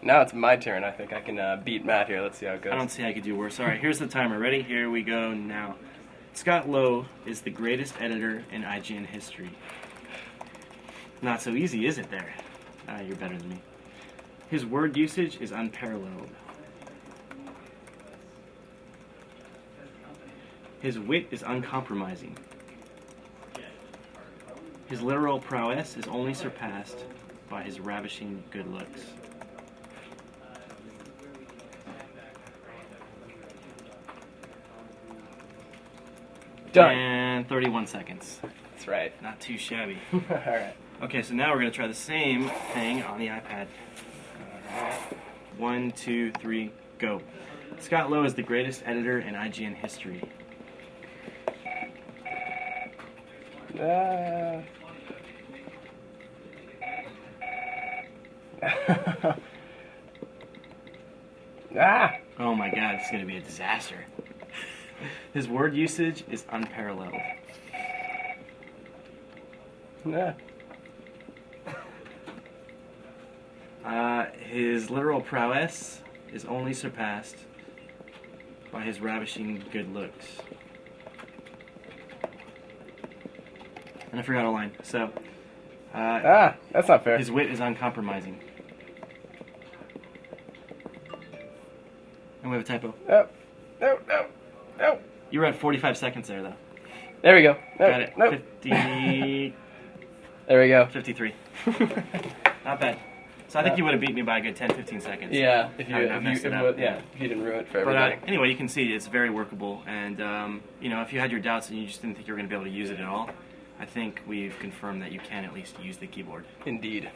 Now it's my turn. I think I can beat Matt here. Let's see how it goes. I don't see how I could do worse. All right, here's the timer. Ready? Here we go now. Scott Lowe is the greatest editor in IGN history. Not so easy, is it there? You're better than me. His word usage is unparalleled. His wit is uncompromising. His literal prowess is only surpassed by his ravishing good looks. Done. And 31 seconds. That's right. Not too shabby. All right. Okay, so now we're going to try the same thing on the iPad. 1, 2, 3, go. Scott Lowe is the greatest editor in IGN history. Oh my god, it's going to be a disaster. His word usage is unparalleled. His literal prowess is only surpassed by his ravishing good looks. And I forgot a line. So, that's not fair. his wit is uncompromising. And we have a typo. No. You were at 45 seconds there, though. There we go. Got it. Nope. 50... There we go. 53. Not bad. So I think you would have beat me by a good 10-15 seconds. Yeah, if you didn't ruin it for But everybody. anyway, you can see it's very workable. And, if you had your doubts and you just didn't think you were going to be able to use it at all, I think we've confirmed that you can at least use the keyboard. Indeed.